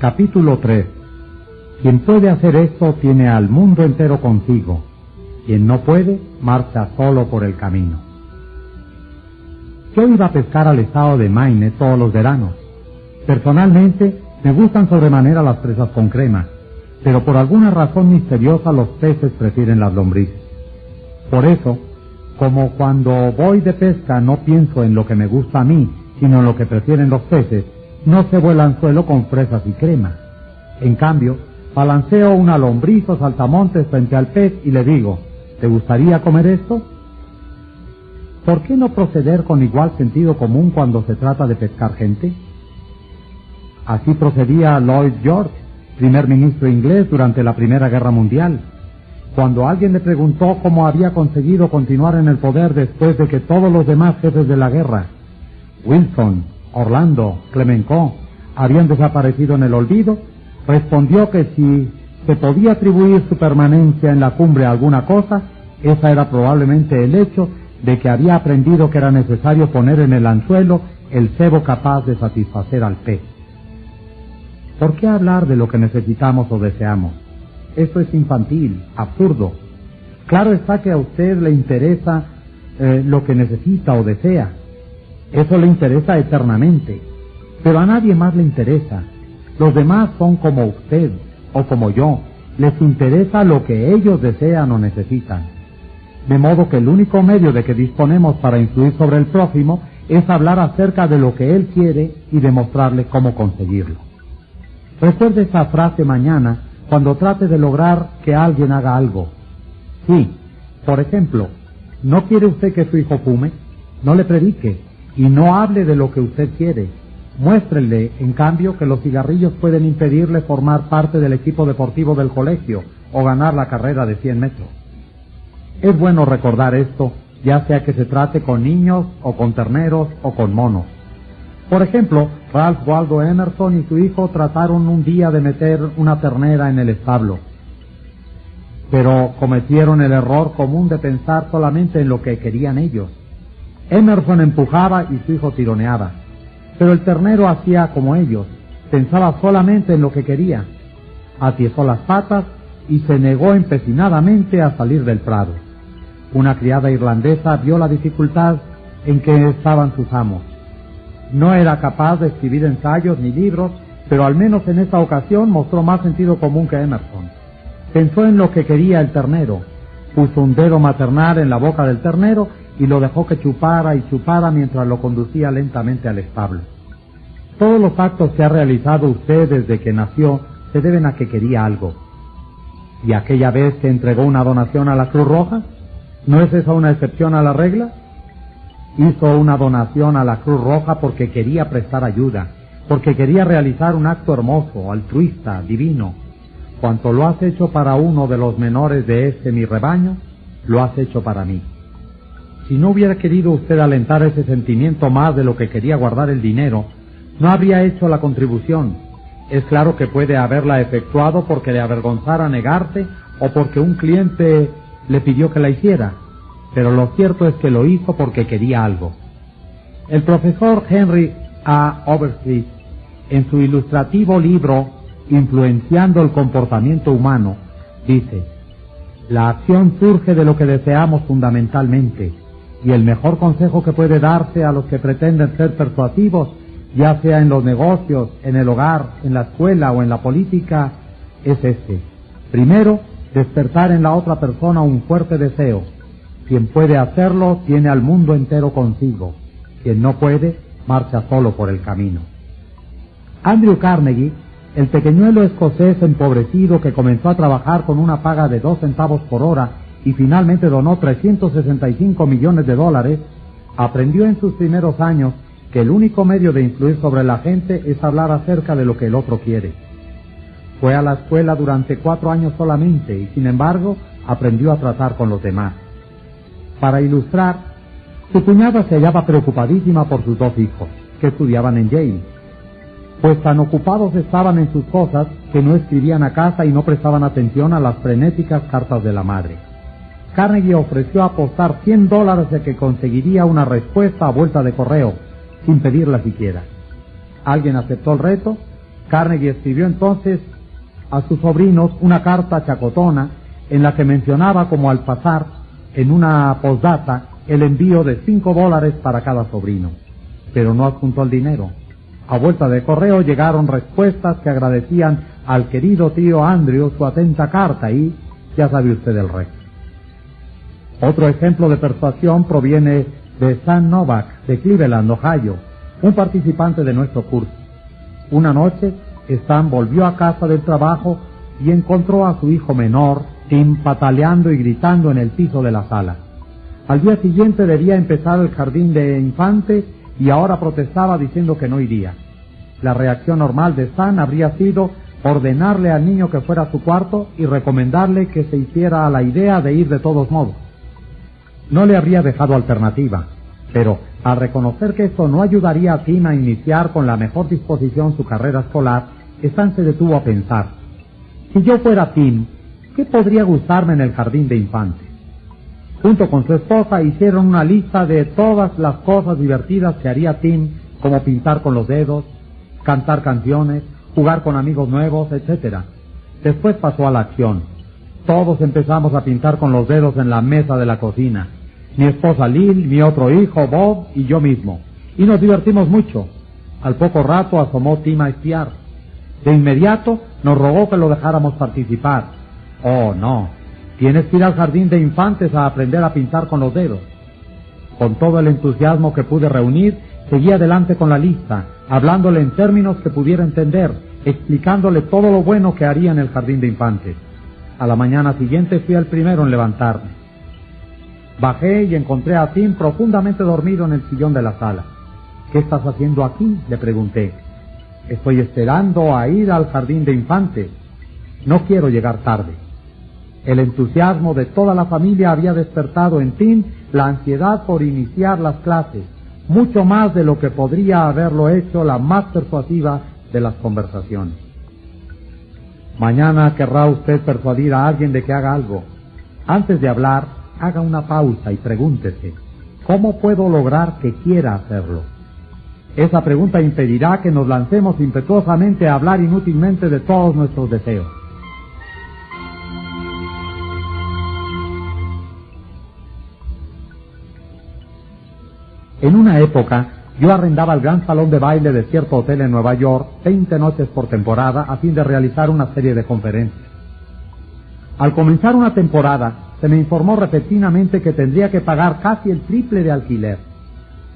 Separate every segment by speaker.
Speaker 1: Capítulo 3. Quien puede hacer esto tiene al mundo entero consigo. Quien no puede, marcha solo por el camino. Yo iba a pescar al estado de Maine todos los veranos. Personalmente, me gustan sobremanera las presas con crema, pero por alguna razón misteriosa los peces prefieren las lombrices. Por eso, como cuando voy de pesca no pienso en lo que me gusta a mí, sino en lo que prefieren los peces, no cebo el anzuelo con fresas y crema. En cambio, balanceo una lombriz o saltamontes frente al pez y le digo, ¿te gustaría comer esto? ¿Por qué no proceder con igual sentido común cuando se trata de pescar gente? Así procedía Lloyd George, primer ministro inglés durante la Primera Guerra Mundial. Cuando alguien le preguntó cómo había conseguido continuar en el poder después de que todos los demás jefes de la guerra, Wilson, Orlando, Clemenceau, habían desaparecido en el olvido, respondió que si se podía atribuir su permanencia en la cumbre a alguna cosa, esa era probablemente el hecho de que había aprendido que era necesario poner en el anzuelo el cebo capaz de satisfacer al pez. ¿Por qué hablar de lo que necesitamos o deseamos? Eso es infantil, absurdo. Claro está que a usted le interesa lo que necesita o desea. Eso le interesa eternamente, pero a nadie más le interesa. Los demás son como usted o como yo, les interesa lo que ellos desean o necesitan. De modo que el único medio de que disponemos para influir sobre el prójimo es hablar acerca de lo que él quiere y demostrarle cómo conseguirlo. Recuerde esa frase mañana cuando trate de lograr que alguien haga algo. Sí, por ejemplo, ¿no quiere usted que su hijo fume? No le predique y no hable de lo que usted quiere. Muéstrele, en cambio, que los cigarrillos pueden impedirle formar parte del equipo deportivo del colegio o ganar la carrera de 100 metros. Es bueno recordar esto, ya sea que se trate con niños o con terneros o con monos. Por ejemplo, Ralph Waldo Emerson y su hijo trataron un día de meter una ternera en el establo, pero cometieron el error común de pensar solamente en lo que querían ellos. Emerson empujaba y su hijo tironeaba, pero el ternero hacía como ellos, pensaba solamente en lo que quería. Atiezó las patas y se negó empecinadamente a salir del prado. Una criada irlandesa vio la dificultad en que estaban sus amos. No era capaz de escribir ensayos ni libros, pero al menos en esta ocasión mostró más sentido común que Emerson. Pensó en lo que quería el ternero, puso un dedo maternal en la boca del ternero y lo dejó que chupara y chupara mientras lo conducía lentamente al establo. Todos los actos que ha realizado usted desde que nació se deben a que quería algo. ¿Y aquella vez que entregó una donación a la Cruz Roja? ¿No es esa una excepción a la regla? Hizo una donación a la Cruz Roja porque quería prestar ayuda, porque quería realizar un acto hermoso, altruista, divino. Cuanto lo has hecho para uno de los menores de mi rebaño, lo has hecho para mí. Si no hubiera querido usted alentar ese sentimiento más de lo que quería guardar el dinero, no habría hecho la contribución. Es claro que puede haberla efectuado porque le avergonzara negarse o porque un cliente le pidió que la hiciera, pero lo cierto es que lo hizo porque quería algo. El profesor Henry A. Overstreet, en su ilustrativo libro Influenciando el comportamiento humano, dice: la acción surge de lo que deseamos fundamentalmente, y el mejor consejo que puede darse a los que pretenden ser persuasivos, ya sea en los negocios, en el hogar, en la escuela o en la política, es este. Primero, despertar en la otra persona un fuerte deseo. Quien puede hacerlo tiene al mundo entero consigo. Quien no puede, marcha solo por el camino. Andrew Carnegie, el pequeñuelo escocés empobrecido que comenzó a trabajar con una paga de 2 centavos por hora y finalmente donó $365 millones, aprendió en sus primeros años que el único medio de influir sobre la gente es hablar acerca de lo que el otro quiere. Fue a la escuela durante 4 años solamente y, sin embargo, aprendió a tratar con los demás. Para ilustrar, su cuñada se hallaba preocupadísima por sus 2 hijos, que estudiaban en Yale, pues tan ocupados estaban en sus cosas que no escribían a casa y no prestaban atención a las frenéticas cartas de la madre. Carnegie ofreció apostar $100 de que conseguiría una respuesta a vuelta de correo, sin pedirla siquiera. Alguien aceptó el reto, Carnegie escribió entonces a sus sobrinos una carta chacotona en la que mencionaba como al pasar en una postdata el envío de $5 para cada sobrino, pero no adjuntó el dinero. A vuelta de correo llegaron respuestas que agradecían al querido tío Andrew su atenta carta y ya sabe usted el resto. Otro ejemplo de persuasión proviene de Sam Novak, de Cleveland, Ohio, un participante de nuestro curso. Una noche, Sam volvió a casa del trabajo y encontró a su hijo menor, Tim, pataleando y gritando en el piso de la sala. Al día siguiente debía empezar el jardín de infantes y ahora protestaba diciendo que no iría. La reacción normal de Sam habría sido ordenarle al niño que fuera a su cuarto y recomendarle que se hiciera a la idea de ir de todos modos. No le habría dejado alternativa, pero al reconocer que esto no ayudaría a Tim a iniciar con la mejor disposición su carrera escolar, Sam se detuvo a pensar: si yo fuera Tim, ¿qué podría gustarme en el jardín de infantes? Junto con su esposa hicieron una lista de todas las cosas divertidas que haría Tim, como pintar con los dedos, cantar canciones, jugar con amigos nuevos, etc. Después pasó a la acción. Todos empezamos a pintar con los dedos en la mesa de la cocina. Mi esposa Lil, mi otro hijo Bob y yo mismo. Y nos divertimos mucho. Al poco rato asomó Tim a espiar. De inmediato nos rogó que lo dejáramos participar. Oh, no. Tienes que ir al jardín de infantes a aprender a pintar con los dedos. Con todo el entusiasmo que pude reunir, seguí adelante con la lista, hablándole en términos que pudiera entender, explicándole todo lo bueno que haría en el jardín de infantes. A la mañana siguiente fui el primero en levantarme. Bajé y encontré a Tim profundamente dormido en el sillón de la sala. ¿Qué estás haciendo aquí?, le pregunté. Estoy esperando a ir al jardín de infantes. No quiero llegar tarde. El entusiasmo de toda la familia había despertado en Tim la ansiedad por iniciar las clases, mucho más de lo que podría haberlo hecho la más persuasiva de las conversaciones. Mañana querrá usted persuadir a alguien de que haga algo. Antes de hablar, haga una pausa y pregúntese: ¿cómo puedo lograr que quiera hacerlo? Esa pregunta impedirá que nos lancemos impetuosamente a hablar inútilmente de todos nuestros deseos. En una época, yo arrendaba el gran salón de baile de cierto hotel en Nueva York 20 noches por temporada a fin de realizar una serie de conferencias. Al comenzar una temporada, se me informó repentinamente que tendría que pagar casi el triple de alquiler.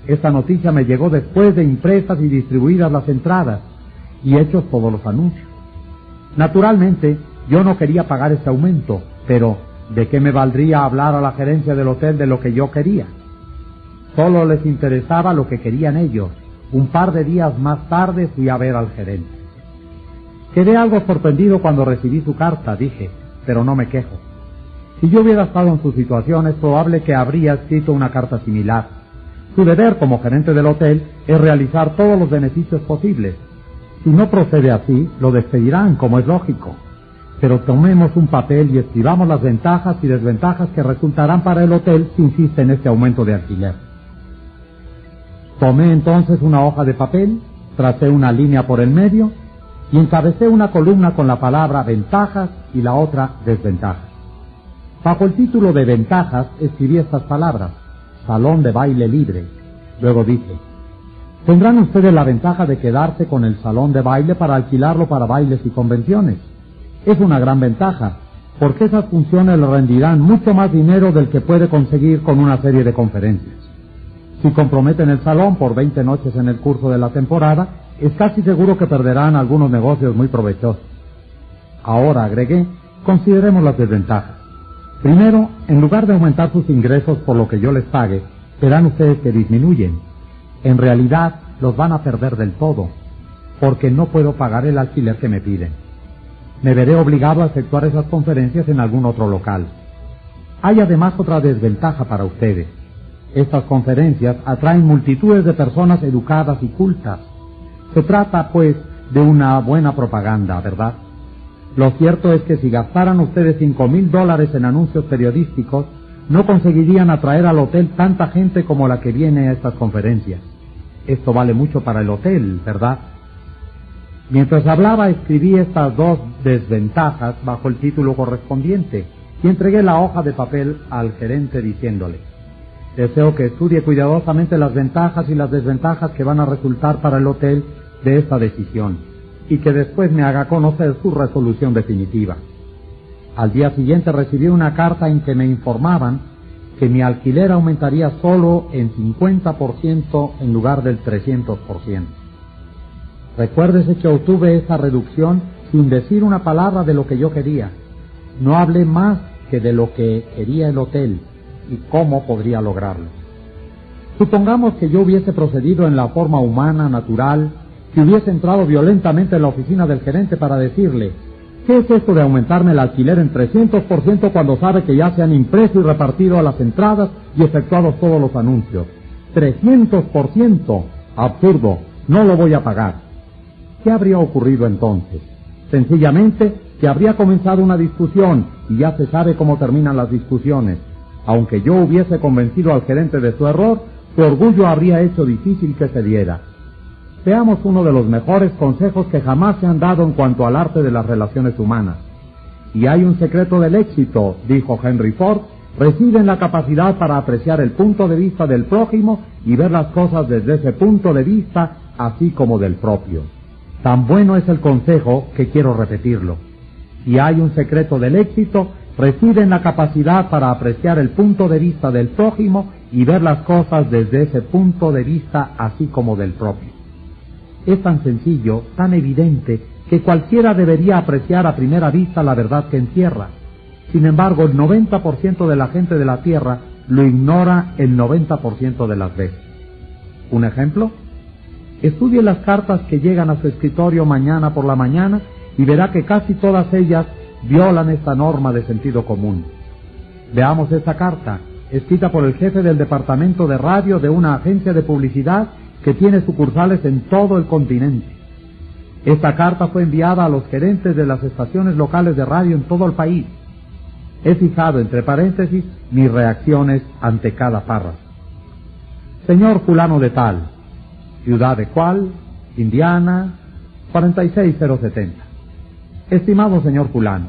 Speaker 1: Esta noticia me llegó después de impresas y distribuidas las entradas y hechos todos los anuncios. Naturalmente, yo no quería pagar ese aumento, pero ¿de qué me valdría hablar a la gerencia del hotel de lo que yo quería? Solo les interesaba lo que querían ellos. Un par de días más tarde fui a ver al gerente. Quedé algo sorprendido cuando recibí su carta, dije, pero no me quejo. Si yo hubiera estado en su situación, es probable que habría escrito una carta similar. Su deber como gerente del hotel es realizar todos los beneficios posibles. Si no procede así, lo despedirán, como es lógico. Pero tomemos un papel y escribamos las ventajas y desventajas que resultarán para el hotel si insiste en este aumento de alquiler. Tomé entonces una hoja de papel, tracé una línea por el medio y encabecé una columna con la palabra ventajas y la otra desventajas. Bajo el título de ventajas escribí estas palabras: salón de baile libre. Luego dije: tendrán ustedes la ventaja de quedarse con el salón de baile para alquilarlo para bailes y convenciones. Es una gran ventaja, porque esas funciones le rendirán mucho más dinero del que puede conseguir con una serie de conferencias. Si comprometen el salón por 20 noches en el curso de la temporada, es casi seguro que perderán algunos negocios muy provechosos. Ahora, agregué, consideremos las desventajas. Primero, en lugar de aumentar sus ingresos por lo que yo les pague, verán ustedes que disminuyen. En realidad, los van a perder del todo, porque no puedo pagar el alquiler que me piden. Me veré obligado a efectuar esas conferencias en algún otro local. Hay además otra desventaja para ustedes. Estas conferencias atraen multitudes de personas educadas y cultas. Se trata, pues, de una buena propaganda, ¿verdad? Lo cierto es que si gastaran ustedes $5,000 en anuncios periodísticos, no conseguirían atraer al hotel tanta gente como la que viene a estas conferencias. Esto vale mucho para el hotel, ¿verdad? Mientras hablaba, escribí estas dos desventajas bajo el título correspondiente y entregué la hoja de papel al gerente diciéndole: deseo que estudie cuidadosamente las ventajas y las desventajas que van a resultar para el hotel de esta decisión y que después me haga conocer su resolución definitiva. Al día siguiente recibí una carta en que me informaban que mi alquiler aumentaría solo en 50% en lugar del 300%. Recuérdese que obtuve esa reducción sin decir una palabra de lo que yo quería. No hablé más que de lo que quería el hotel y cómo podría lograrlo. Supongamos que yo hubiese procedido en la forma humana, natural, que hubiese entrado violentamente en la oficina del gerente para decirle: ¿qué es esto de aumentarme el alquiler en 300% cuando sabe que ya se han impreso y repartido a las entradas y efectuados todos los anuncios? 300%. Absurdo. No lo voy a pagar. ¿Qué habría ocurrido entonces? Sencillamente que habría comenzado una discusión y ya se sabe cómo terminan las discusiones. Aunque yo hubiese convencido al gerente de su error, su orgullo habría hecho difícil que cediera. Veamos uno de los mejores consejos que jamás se han dado en cuanto al arte de las relaciones humanas. Y hay un secreto del éxito, dijo Henry Ford, reside en la capacidad para apreciar el punto de vista del prójimo y ver las cosas desde ese punto de vista, así como del propio. Tan bueno es el consejo que quiero repetirlo. Y hay un secreto del éxito, reside en la capacidad para apreciar el punto de vista del prójimo y ver las cosas desde ese punto de vista, así como del propio. Es tan sencillo, tan evidente, que cualquiera debería apreciar a primera vista la verdad que encierra. Sin embargo, el 90% de la gente de la Tierra lo ignora el 90% de las veces. ¿Un ejemplo? Estudie las cartas que llegan a su escritorio mañana por la mañana y verá que casi todas ellas violan esta norma de sentido común. Veamos esta carta, escrita por el jefe del departamento de radio de una agencia de publicidad que tiene sucursales en todo el continente. Esta carta fue enviada a los gerentes de las estaciones locales de radio en todo el país. He fijado entre paréntesis mis reacciones ante cada párrafo. Señor fulano de tal, ciudad de cual, Indiana, 46070. Estimado señor fulano,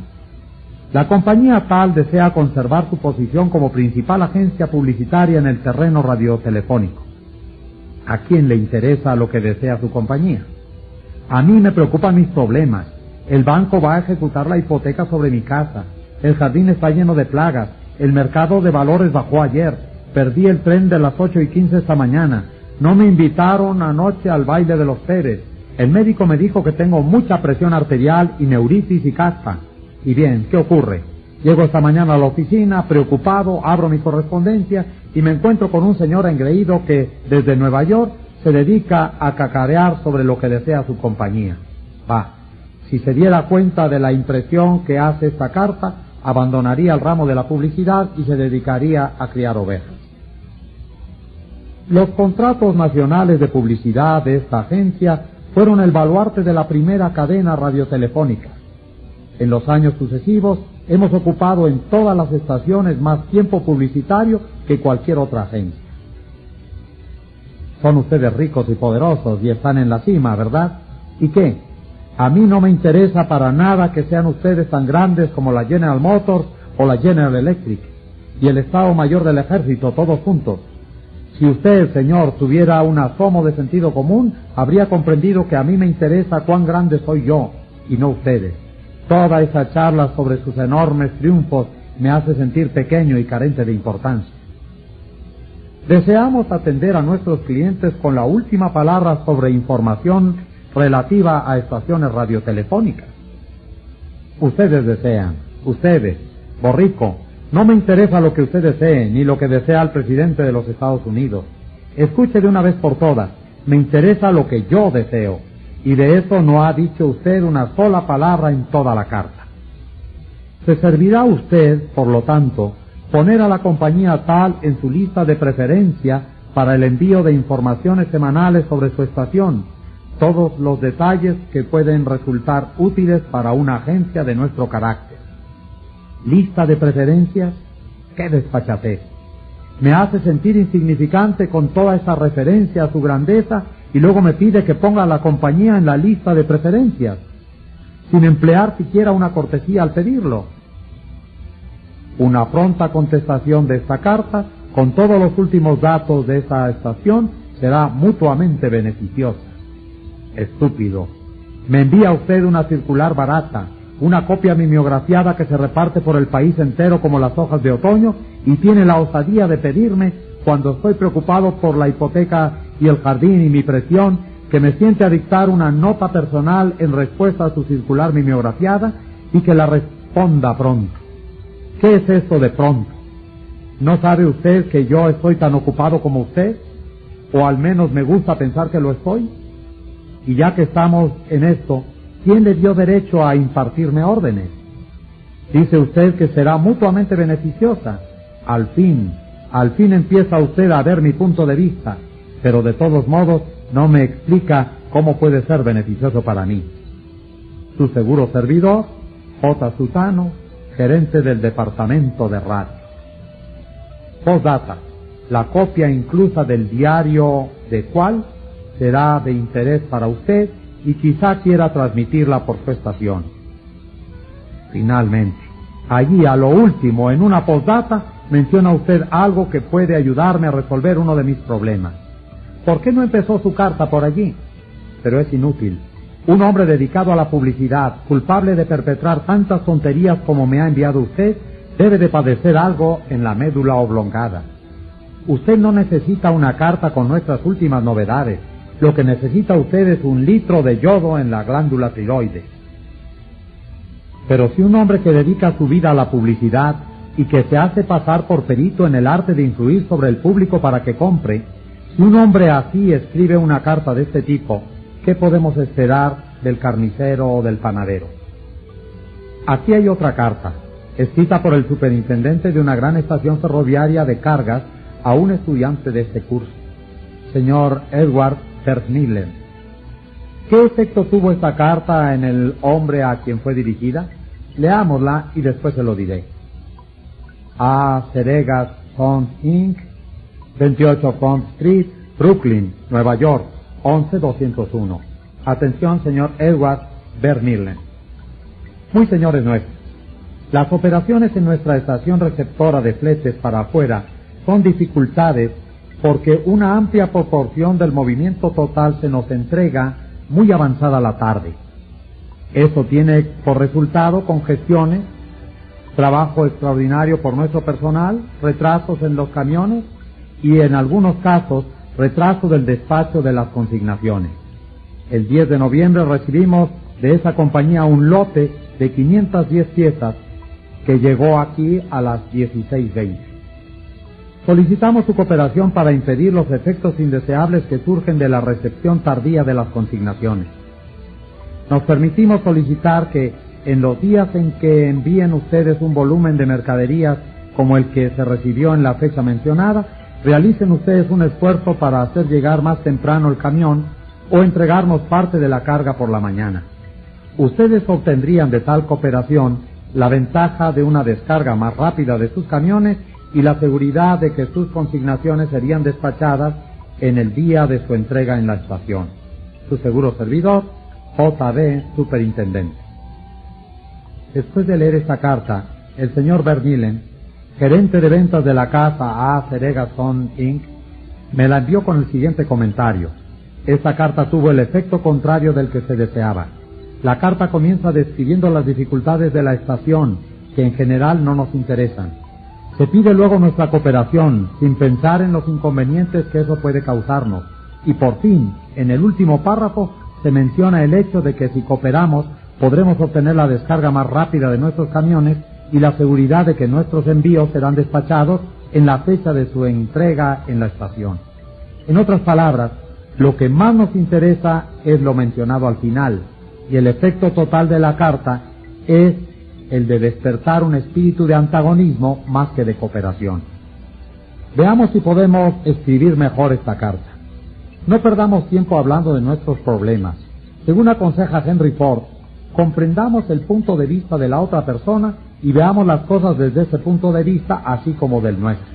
Speaker 1: la compañía tal desea conservar su posición como principal agencia publicitaria en el terreno radiotelefónico. ¿A quién le interesa lo que desea su compañía? A mí me preocupan mis problemas. El banco va a ejecutar la hipoteca sobre mi casa. El jardín está lleno de plagas. El mercado de valores bajó ayer. Perdí el tren de las 8:15 esta mañana. No me invitaron anoche al baile de los Pérez. El médico me dijo que tengo mucha presión arterial y neuritis y caspa. Y bien, ¿qué ocurre? Llego esta mañana a la oficina, preocupado, abro mi correspondencia y me encuentro con un señor engreído que, desde Nueva York, se dedica a cacarear sobre lo que desea su compañía. Si se diera cuenta de la impresión que hace esta carta, abandonaría el ramo de la publicidad y se dedicaría a criar ovejas. Los contratos nacionales de publicidad de esta agencia fueron el baluarte de la primera cadena radiotelefónica. En los años sucesivos hemos ocupado en todas las estaciones más tiempo publicitario que cualquier otra agencia. Son ustedes ricos y poderosos y están en la cima, ¿verdad? ¿Y qué? A mí no me interesa para nada que sean ustedes tan grandes como la General Motors o la General Electric y el Estado Mayor del Ejército, todos juntos. Si usted, señor, tuviera un asomo de sentido común, habría comprendido que a mí me interesa cuán grande soy yo y no ustedes. Toda esa charla sobre sus enormes triunfos me hace sentir pequeño y carente de importancia. Deseamos atender a nuestros clientes con la última palabra sobre información relativa a estaciones radiotelefónicas. Ustedes desean, ustedes, borrico, no me interesa lo que usted desee, ni lo que desea el presidente de los Estados Unidos. Escuche de una vez por todas, me interesa lo que yo deseo, y de eso no ha dicho usted una sola palabra en toda la carta. Se servirá a usted, por lo tanto, poner a la compañía tal en su lista de preferencia para el envío de informaciones semanales sobre su estación, todos los detalles que pueden resultar útiles para una agencia de nuestro carácter. ¿Lista de preferencias? ¡Qué desfachatez! Me hace sentir insignificante con toda esa referencia a su grandeza y luego me pide que ponga a la compañía en la lista de preferencias, sin emplear siquiera una cortesía al pedirlo. Una pronta contestación de esta carta, con todos los últimos datos de esa estación, será mutuamente beneficiosa. Estúpido. Me envía usted una circular barata, una copia mimeografiada que se reparte por el país entero como las hojas de otoño, y tiene la osadía de pedirme, cuando estoy preocupado por la hipoteca y el jardín y mi presión, que me siente a dictar una nota personal en respuesta a su circular mimeografiada y que la responda pronto. ¿Qué es esto de pronto? ¿No sabe usted que yo estoy tan ocupado como usted? O al menos me gusta pensar que lo estoy. Y ya que estamos en esto, ¿quién le dio derecho a impartirme órdenes? Dice usted que será mutuamente beneficiosa. Al fin empieza usted a ver mi punto de vista, pero de todos modos no me explica cómo puede ser beneficioso para mí. Su seguro servidor, J. Susano, gerente del departamento de radio. Postdata. La copia inclusa del diario de cual será de interés para usted y quizá quiera transmitirla por su estación. Finalmente, allí a lo último, en una postdata, menciona usted algo que puede ayudarme a resolver uno de mis problemas. ¿Por qué no empezó su carta por allí? Pero es inútil. Un hombre dedicado a la publicidad, culpable de perpetrar tantas tonterías como me ha enviado usted, debe de padecer algo en la médula oblongada. Usted no necesita una carta con nuestras últimas novedades. Lo que necesita usted es 1 litro de yodo en la glándula tiroides. Pero si un hombre que dedica su vida a la publicidad y que se hace pasar por perito en el arte de influir sobre el público para que compre, si un hombre así escribe una carta de este tipo, ¿qué podemos esperar del carnicero o del panadero? Aquí hay otra carta, escrita por el superintendente de una gran estación ferroviaria de cargas a un estudiante de este curso, señor Edward Vermeulen. ¿Qué efecto tuvo esta carta en el hombre a quien fue dirigida? Leámosla y después se lo diré. A. Seregas Sons Inc., 28 Front Street, Brooklyn, Nueva York, 11201. Atención, señor Edward Vermeulen. Muy señores nuestros, las operaciones en nuestra estación receptora de fletes para afuera son dificultades porque una amplia proporción del movimiento total se nos entrega muy avanzada la tarde. Eso tiene por resultado congestiones, trabajo extraordinario por nuestro personal, retrasos en los camiones y en algunos casos retraso del despacho de las consignaciones. El 10 de noviembre recibimos de esa compañía un lote de 510 piezas que llegó aquí a las 16:20. Solicitamos su cooperación para impedir los efectos indeseables que surgen de la recepción tardía de las consignaciones. Nos permitimos solicitar que en los días en que envíen ustedes un volumen de mercaderías como el que se recibió en la fecha mencionada, realicen ustedes un esfuerzo para hacer llegar más temprano el camión o entregarnos parte de la carga por la mañana. Ustedes obtendrían de tal cooperación la ventaja de una descarga más rápida de sus camiones y la seguridad de que sus consignaciones serían despachadas en el día de su entrega en la estación. Su seguro servidor, J.B. Superintendente. Después de leer esta carta, el señor Vermeulen, gerente de ventas de la casa A. Seregason Inc., me la envió con el siguiente comentario. Esta carta tuvo el efecto contrario del que se deseaba. La carta comienza describiendo las dificultades de la estación, que en general no nos interesan. Se pide luego nuestra cooperación, sin pensar en los inconvenientes que eso puede causarnos. Y por fin, en el último párrafo, se menciona el hecho de que si cooperamos, podremos obtener la descarga más rápida de nuestros camiones y la seguridad de que nuestros envíos serán despachados en la fecha de su entrega en la estación. En otras palabras, lo que más nos interesa es lo mencionado al final, y el efecto total de la carta es el de despertar un espíritu de antagonismo más que de cooperación. Veamos si podemos escribir mejor esta carta. No perdamos tiempo hablando de nuestros problemas. Según aconseja Henry Ford, comprendamos el punto de vista de la otra persona y veamos las cosas desde ese punto de vista así como del nuestro.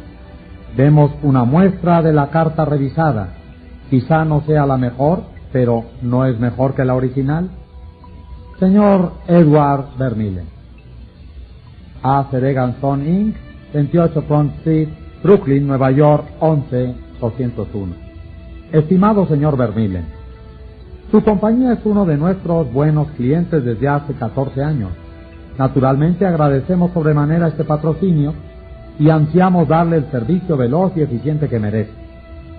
Speaker 1: Demos una muestra de la carta revisada. Quizá no sea la mejor, pero ¿no es mejor que la original? Señor Edward Vermillen. A. Seregan Son Inc., 28 Front Street, Brooklyn, Nueva York, 11201. Estimado señor Vermillen, su compañía es uno de nuestros buenos clientes desde hace 14 años. Naturalmente agradecemos sobremanera este patrocinio y ansiamos darle el servicio veloz y eficiente que merece.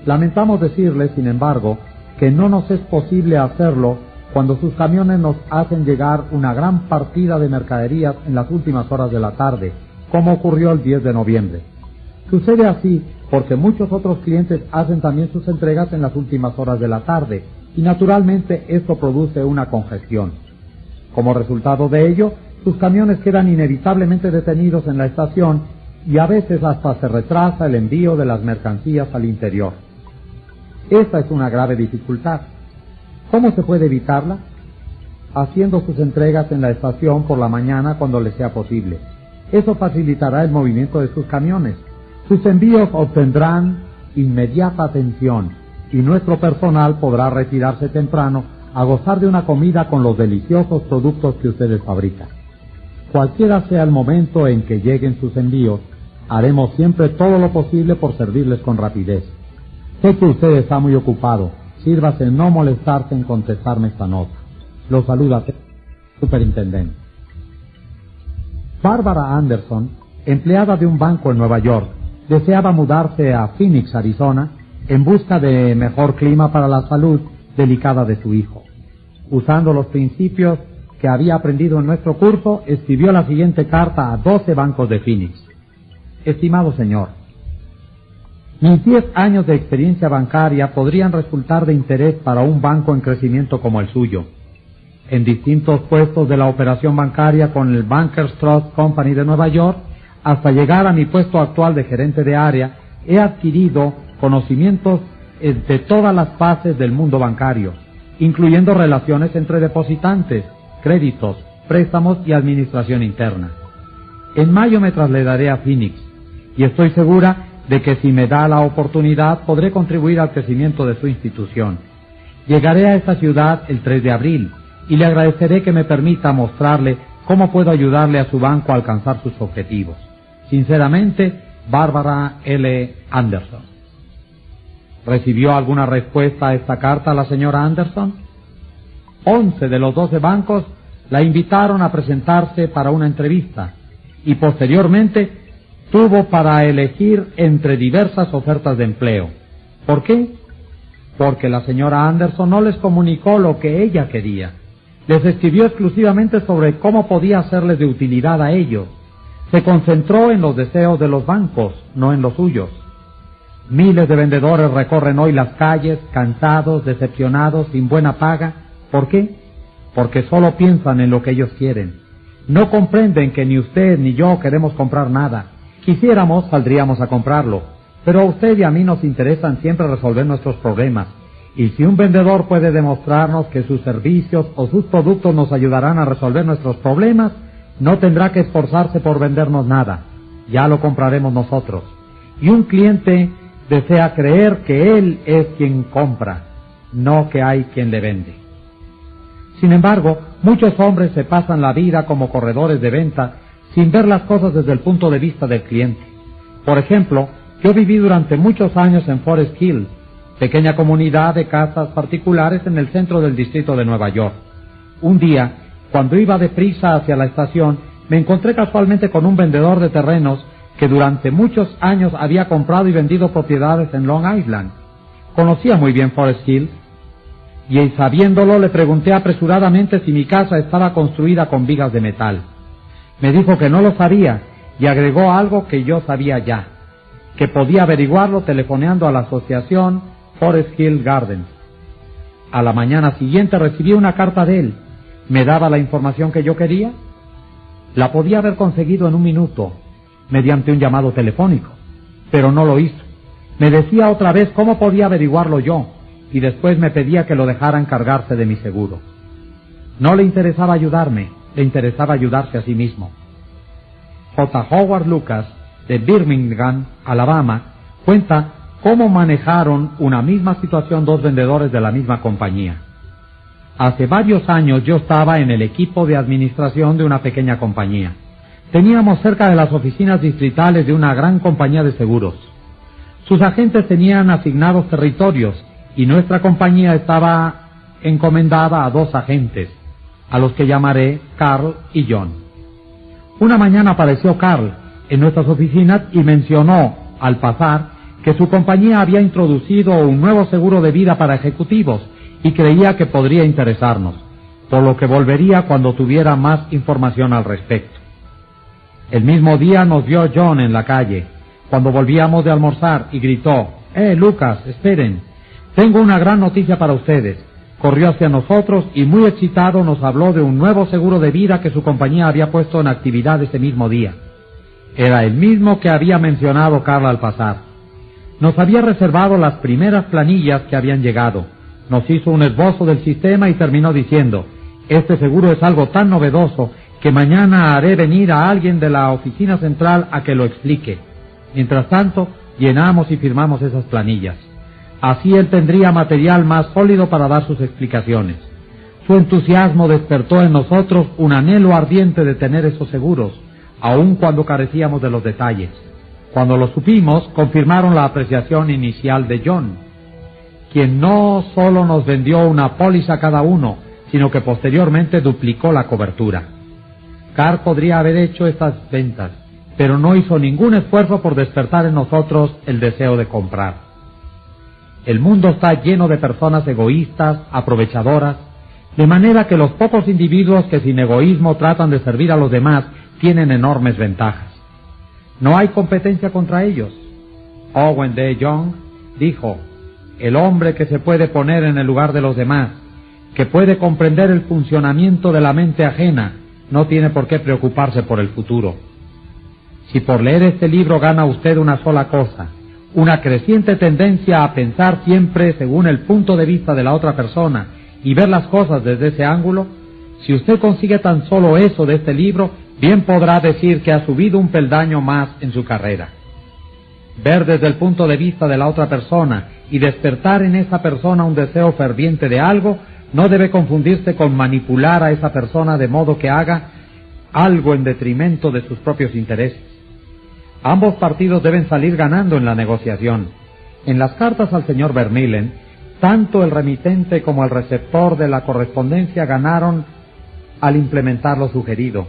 Speaker 1: Lamentamos decirle, sin embargo, que no nos es posible hacerlo cuando sus camiones nos hacen llegar una gran partida de mercaderías en las últimas horas de la tarde, como ocurrió el 10 de noviembre. Sucede así porque muchos otros clientes hacen también sus entregas en las últimas horas de la tarde, y naturalmente esto produce una congestión. Como resultado de ello, sus camiones quedan inevitablemente detenidos en la estación y a veces hasta se retrasa el envío de las mercancías al interior. Esta es una grave dificultad. ¿Cómo se puede evitarla? Haciendo sus entregas en la estación por la mañana cuando les sea posible. Eso facilitará el movimiento de sus camiones. Sus envíos obtendrán inmediata atención y nuestro personal podrá retirarse temprano a gozar de una comida con los deliciosos productos que ustedes fabrican. Cualquiera sea el momento en que lleguen sus envíos, haremos siempre todo lo posible por servirles con rapidez. Sé que usted está muy ocupado. Sírvase no molestarse en contestarme esta nota. Lo saluda superintendente. Bárbara Anderson, empleada de un banco en Nueva York, deseaba mudarse a Phoenix, Arizona, en busca de mejor clima para la salud delicada de su hijo. Usando los principios que había aprendido en nuestro curso, escribió la siguiente carta a 12 bancos de Phoenix. Estimado señor, mis 10 años de experiencia bancaria podrían resultar de interés para un banco en crecimiento como el suyo. En distintos puestos de la operación bancaria con el Bankers Trust Company de Nueva York, hasta llegar a mi puesto actual de gerente de área, he adquirido conocimientos de todas las fases del mundo bancario, incluyendo relaciones entre depositantes, créditos, préstamos y administración interna. En mayo me trasladaré a Phoenix y estoy segura de que si me da la oportunidad podré contribuir al crecimiento de su institución. Llegaré a esta ciudad el 3 de abril y le agradeceré que me permita mostrarle cómo puedo ayudarle a su banco a alcanzar sus objetivos. Sinceramente, Bárbara L. Anderson. ¿Recibió alguna respuesta a esta carta la señora Anderson? 11 de los 12 bancos la invitaron a presentarse para una entrevista y posteriormente tuvo para elegir entre diversas ofertas de empleo. ¿Por qué? Porque la señora Anderson no les comunicó lo que ella quería. Les escribió exclusivamente sobre cómo podía hacerles de utilidad a ellos. Se concentró en los deseos de los bancos, no en los suyos. Miles de vendedores recorren hoy las calles, cansados, decepcionados, sin buena paga. ¿Por qué? Porque solo piensan en lo que ellos quieren. No comprenden que ni usted ni yo queremos comprar nada. Quisiéramos, saldríamos a comprarlo, pero a usted y a mí nos interesan siempre resolver nuestros problemas, y si un vendedor puede demostrarnos que sus servicios o sus productos nos ayudarán a resolver nuestros problemas, no tendrá que esforzarse por vendernos nada, ya lo compraremos nosotros. Y un cliente desea creer que él es quien compra, no que hay quien le vende. Sin embargo, muchos hombres se pasan la vida como corredores de venta sin ver las cosas desde el punto de vista del cliente. Por ejemplo, yo viví durante muchos años en Forest Hill, pequeña comunidad de casas particulares en el centro del distrito de Nueva York. Un día, cuando iba deprisa hacia la estación, me encontré casualmente con un vendedor de terrenos que durante muchos años había comprado y vendido propiedades en Long Island. Conocía muy bien Forest Hill, y sabiéndolo le pregunté apresuradamente si mi casa estaba construida con vigas de metal. Me dijo que no lo sabía y agregó algo que yo sabía ya, que podía averiguarlo telefoneando a la asociación Forest Hill Gardens. A la mañana siguiente recibí una carta de él. ¿Me daba la información que yo quería? La podía haber conseguido en un minuto, mediante un llamado telefónico, pero no lo hizo. Me decía otra vez cómo podía averiguarlo yo, y después me pedía que lo dejara encargarse de mi seguro. No le interesaba ayudarme, le interesaba ayudarse a sí mismo. J. Howard Lucas, de Birmingham, Alabama, cuenta cómo manejaron una misma situación dos vendedores de la misma compañía. Hace varios años yo estaba en el equipo de administración de una pequeña compañía. Teníamos cerca de las oficinas distritales de una gran compañía de seguros. Sus agentes tenían asignados territorios y nuestra compañía estaba encomendada a dos agentes, a los que llamaré Carl y John. Una mañana apareció Carl en nuestras oficinas y mencionó, al pasar, que su compañía había introducido un nuevo seguro de vida para ejecutivos y creía que podría interesarnos, por lo que volvería cuando tuviera más información al respecto. El mismo día nos vio John en la calle, cuando volvíamos de almorzar, y gritó: Lucas, esperen, tengo una gran noticia para ustedes. Corrió hacia nosotros y muy excitado nos habló de un nuevo seguro de vida que su compañía había puesto en actividad ese mismo día. Era el mismo que había mencionado Carl al pasar. Nos había reservado las primeras planillas que habían llegado. Nos hizo un esbozo del sistema y terminó diciendo: este seguro es algo tan novedoso que mañana haré venir a alguien de la oficina central a que lo explique. Mientras tanto, llenamos y firmamos esas planillas. Así él tendría material más sólido para dar sus explicaciones. Su entusiasmo despertó en nosotros un anhelo ardiente de tener esos seguros, aun cuando carecíamos de los detalles. Cuando lo supimos, confirmaron la apreciación inicial de John, quien no solo nos vendió una póliza cada uno, sino que posteriormente duplicó la cobertura. Carl podría haber hecho estas ventas, pero no hizo ningún esfuerzo por despertar en nosotros el deseo de comprar. El mundo está lleno de personas egoístas, aprovechadoras, de manera que los pocos individuos que sin egoísmo tratan de servir a los demás tienen enormes ventajas. No hay competencia contra ellos. Owen D. Young dijo: el hombre que se puede poner en el lugar de los demás, que puede comprender el funcionamiento de la mente ajena, no tiene por qué preocuparse por el futuro. Si por leer este libro gana usted una sola cosa, una creciente tendencia a pensar siempre según el punto de vista de la otra persona y ver las cosas desde ese ángulo, si usted consigue tan solo eso de este libro, bien podrá decir que ha subido un peldaño más en su carrera. Ver desde el punto de vista de la otra persona y despertar en esa persona un deseo ferviente de algo no debe confundirse con manipular a esa persona de modo que haga algo en detrimento de sus propios intereses. Ambos partidos deben salir ganando en la negociación. En las cartas al señor Vermeulen, tanto el remitente como el receptor de la correspondencia ganaron al implementar lo sugerido.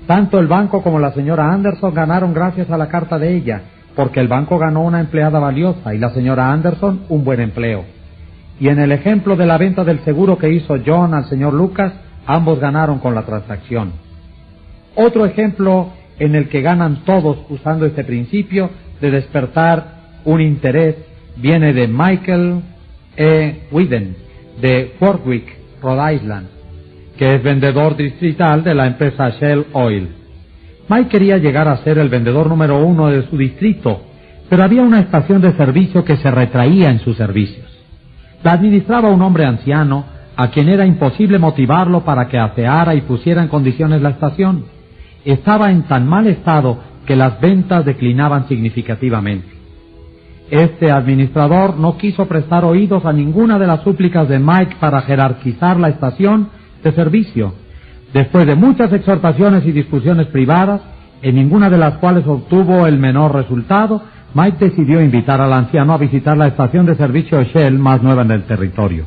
Speaker 1: Tanto el banco como la señora Anderson ganaron gracias a la carta de ella, porque el banco ganó una empleada valiosa y la señora Anderson un buen empleo. Y en el ejemplo de la venta del seguro que hizo John al señor Lucas, ambos ganaron con la transacción. Otro ejemplo en el que ganan todos usando este principio de despertar un interés viene de Michael E. Whedon, de Warwick, Rhode Island, que es vendedor distrital de la empresa Shell Oil. Mike quería llegar a ser el vendedor número 1 de su distrito, pero había una estación de servicio que se retraía en sus servicios. La administraba un hombre anciano, a quien era imposible motivarlo para que aseara y pusiera en condiciones la estación. Estaba en tan mal estado que las ventas declinaban significativamente. Este administrador no quiso prestar oídos a ninguna de las súplicas de Mike para jerarquizar la estación de servicio. Después de muchas exhortaciones y discusiones privadas, en ninguna de las cuales obtuvo el menor resultado, Mike decidió invitar al anciano a visitar la estación de servicio Shell más nueva en el territorio.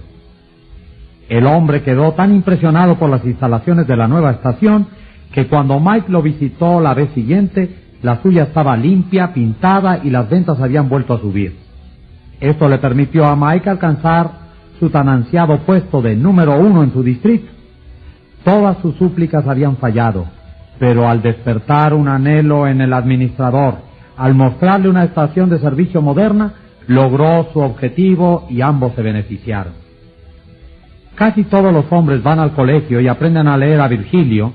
Speaker 1: El hombre quedó tan impresionado por las instalaciones de la nueva estación que cuando Mike lo visitó la vez siguiente, la suya estaba limpia, pintada y las ventas habían vuelto a subir. Esto le permitió a Mike alcanzar su tan ansiado puesto de número 1 en su distrito. Todas sus súplicas habían fallado, pero al despertar un anhelo en el administrador, al mostrarle una estación de servicio moderna, logró su objetivo y ambos se beneficiaron. Casi todos los hombres van al colegio y aprenden a leer a Virgilio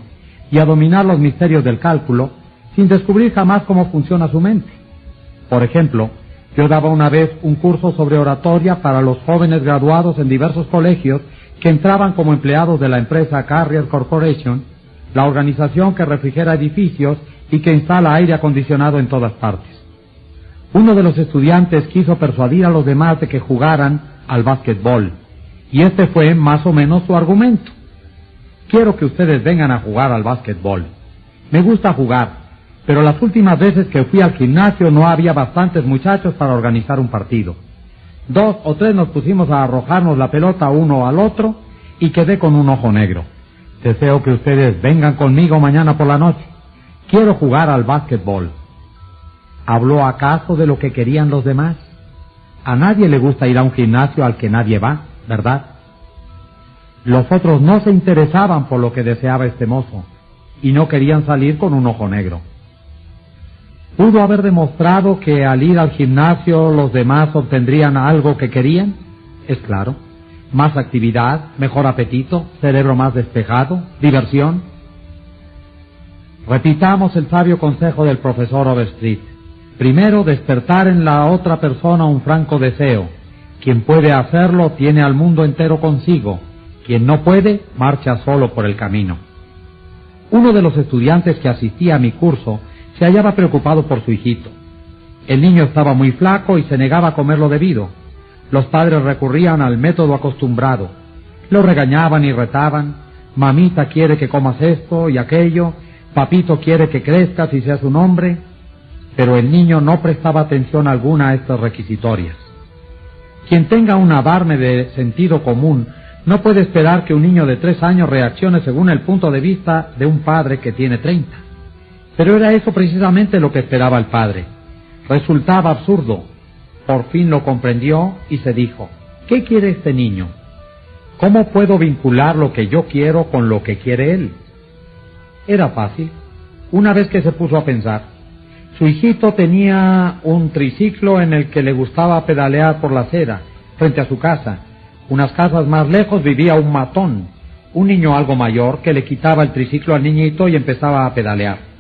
Speaker 1: y a dominar los misterios del cálculo sin descubrir jamás cómo funciona su mente. Por ejemplo, yo daba una vez un curso sobre oratoria para los jóvenes graduados en diversos colegios que entraban como empleados de la empresa Carrier Corporation, la organización que refrigera edificios y que instala aire acondicionado en todas partes. Uno de los estudiantes quiso persuadir a los demás de que jugaran al básquetbol, y este fue más o menos su argumento. Quiero que ustedes vengan a jugar al básquetbol. Me gusta jugar, pero las últimas veces que fui al gimnasio no había bastantes muchachos para organizar un partido. 2 o 3 nos pusimos a arrojarnos la pelota uno al otro y quedé con un ojo negro. Deseo que ustedes vengan conmigo mañana por la noche. Quiero jugar al básquetbol. ¿Habló acaso de lo que querían los demás? A nadie le gusta ir a un gimnasio al que nadie va, ¿verdad? Los otros no se interesaban por lo que deseaba este mozo y no querían salir con un ojo negro. ¿Pudo haber demostrado que al ir al gimnasio los demás obtendrían algo que querían? Es claro. Más actividad, mejor apetito, cerebro más despejado, diversión. Repitamos el sabio consejo del profesor Overstreet. Primero, despertar en la otra persona un franco deseo. Quien puede hacerlo tiene al mundo entero consigo. Quien no puede, marcha solo por el camino. Uno de los estudiantes que asistía a mi curso se hallaba preocupado por su hijito. El niño estaba muy flaco y se negaba a comer lo debido. Los padres recurrían al método acostumbrado. Lo regañaban y retaban. Mamita quiere que comas esto y aquello. Papito quiere que crezcas y seas un hombre. Pero el niño no prestaba atención alguna a estas requisitorias. Quien tenga un adarme de sentido común no puede esperar que un niño de 3 años reaccione según el punto de vista de un padre que tiene 30. Pero era eso precisamente lo que esperaba el padre. Resultaba absurdo. Por fin lo comprendió y se dijo, ¿qué quiere este niño? ¿Cómo puedo vincular lo que yo quiero con lo que quiere él? Era fácil. Una vez que se puso a pensar, su hijito tenía un triciclo en el que le gustaba pedalear por la acera, frente a su casa. Unas casas más lejos vivía un matón, un niño algo mayor que le quitaba el triciclo al niñito y empezaba a pedalear.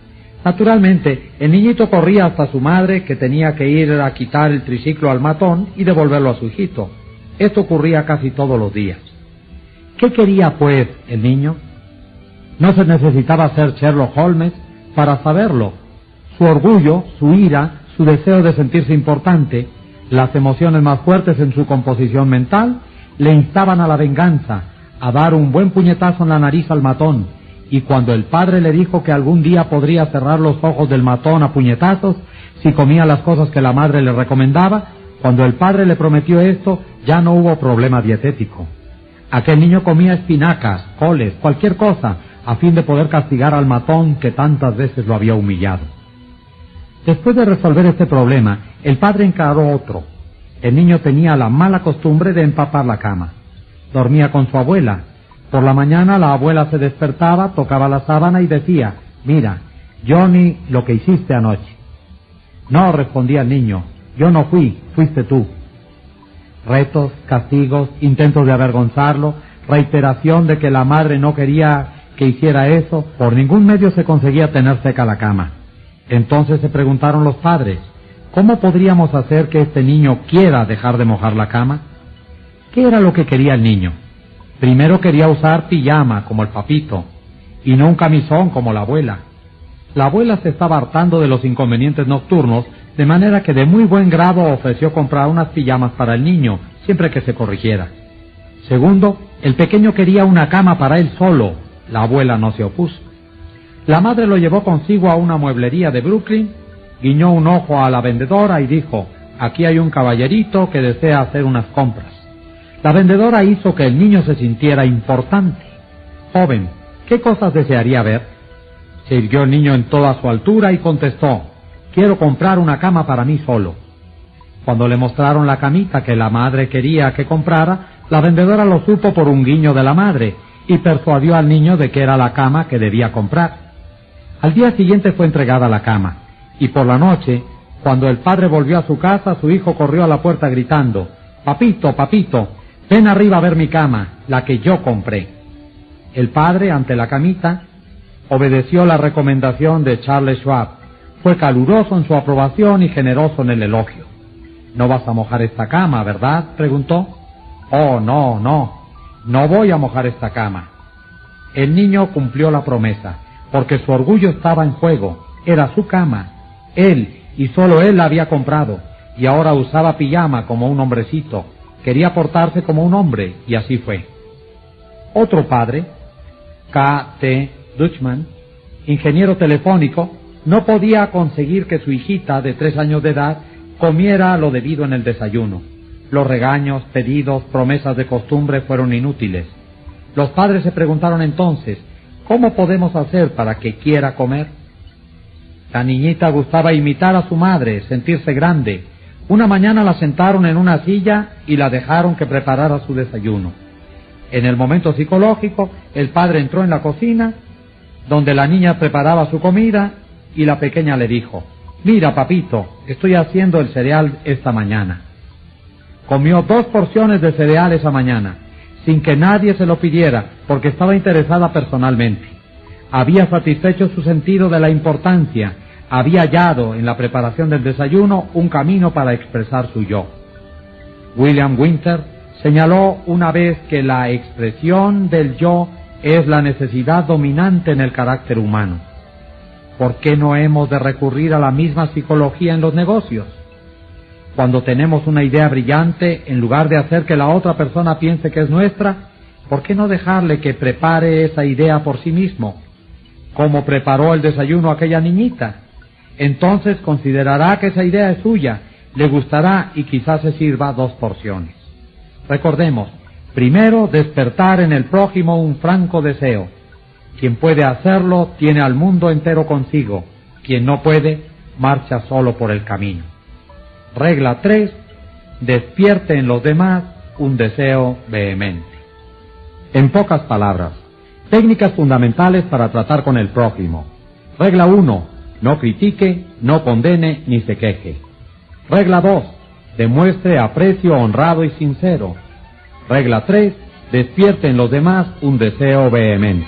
Speaker 1: Naturalmente, el niñito corría hasta su madre, que tenía que ir a quitar el triciclo al matón y devolverlo a su hijito. Esto ocurría casi todos los días. ¿Qué quería, pues, el niño? No se necesitaba ser Sherlock Holmes para saberlo. Su orgullo, su ira, su deseo de sentirse importante, las emociones más fuertes en su composición mental, le instaban a la venganza, a dar un buen puñetazo en la nariz al matón, y cuando el padre le dijo que algún día podría cerrar los ojos del matón a puñetazos si comía las cosas que la madre le recomendaba, cuando el padre le prometió esto, ya no hubo problema dietético. Aquel niño comía espinacas, coles, cualquier cosa, a fin de poder castigar al matón que tantas veces lo había humillado. Después de resolver este problema, el padre encaró otro. El niño tenía la mala costumbre de empapar la cama. Dormía con su abuela. Por la mañana la abuela se despertaba, tocaba la sábana y decía, «Mira, Johnny, lo que hiciste anoche». «No», respondía el niño, «yo no fui, fuiste tú». Retos, castigos, intentos de avergonzarlo, reiteración de que la madre no quería que hiciera eso, por ningún medio se conseguía tener seca la cama. Entonces se preguntaron los padres, ¿cómo podríamos hacer que este niño quiera dejar de mojar la cama? ¿Qué era lo que quería el niño? Primero quería usar pijama, como el papito, y no un camisón, como la abuela. La abuela se estaba hartando de los inconvenientes nocturnos, de manera que de muy buen grado ofreció comprar unas pijamas para el niño, siempre que se corrigiera. Segundo, el pequeño quería una cama para él solo. La abuela no se opuso. La madre lo llevó consigo a una mueblería de Brooklyn, guiñó un ojo a la vendedora y dijo, «Aquí hay un caballerito que desea hacer unas compras». La vendedora hizo que el niño se sintiera importante. «Joven, ¿qué cosas desearía ver?». Se irguió el niño en toda su altura y contestó, «Quiero comprar una cama para mí solo». Cuando le mostraron la camita que la madre quería que comprara, la vendedora lo supo por un guiño de la madre y persuadió al niño de que era la cama que debía comprar. Al día siguiente fue entregada la cama, y por la noche, cuando el padre volvió a su casa, su hijo corrió a la puerta gritando, «Papito, papito, ven arriba a ver mi cama, la que yo compré». El padre, ante la camita, obedeció la recomendación de Charles Schwab. Fue caluroso en su aprobación y generoso en el elogio. «¿No vas a mojar esta cama, verdad?», preguntó. «Oh, no voy a mojar esta cama». El niño cumplió la promesa, porque su orgullo estaba en juego, era su cama. Él, y solo él la había comprado, y ahora usaba pijama como un hombrecito. Quería portarse como un hombre, y así fue. Otro padre, K.T. Dutchman, ingeniero telefónico, no podía conseguir que su hijita de 3 años de edad comiera lo debido en el desayuno. Los regaños, pedidos, promesas de costumbre fueron inútiles. Los padres se preguntaron entonces, ¿cómo podemos hacer para que quiera comer? La niñita gustaba imitar a su madre, sentirse grande. Una mañana la sentaron en una silla y la dejaron que preparara su desayuno. En el momento psicológico, el padre entró en la cocina, donde la niña preparaba su comida, y la pequeña le dijo, «Mira, papito, estoy haciendo el cereal esta mañana». Comió 2 porciones de cereal esa mañana, sin que nadie se lo pidiera, porque estaba interesada personalmente. Había satisfecho su sentido de la importancia, había hallado en la preparación del desayuno un camino para expresar su yo. William Winter señaló una vez que la expresión del yo es la necesidad dominante en el carácter humano. ¿Por qué no hemos de recurrir a la misma psicología en los negocios? Cuando tenemos una idea brillante, en lugar de hacer que la otra persona piense que es nuestra, ¿por qué no dejarle que prepare esa idea por sí mismo? ¿Cómo preparó el desayuno aquella niñita? Entonces considerará que esa idea es suya, le gustará y quizás se sirva 2 porciones. Recordemos, primero despertar en el prójimo un franco deseo. Quien puede hacerlo tiene al mundo entero consigo, quien no puede marcha solo por el camino. Regla 3. Despierte en los demás un deseo vehemente. En pocas palabras, técnicas fundamentales para tratar con el prójimo. Regla 1. No critique, no condene ni se queje. Regla 2. Demuestre aprecio honrado y sincero. Regla 3. Despierte en los demás un deseo vehemente.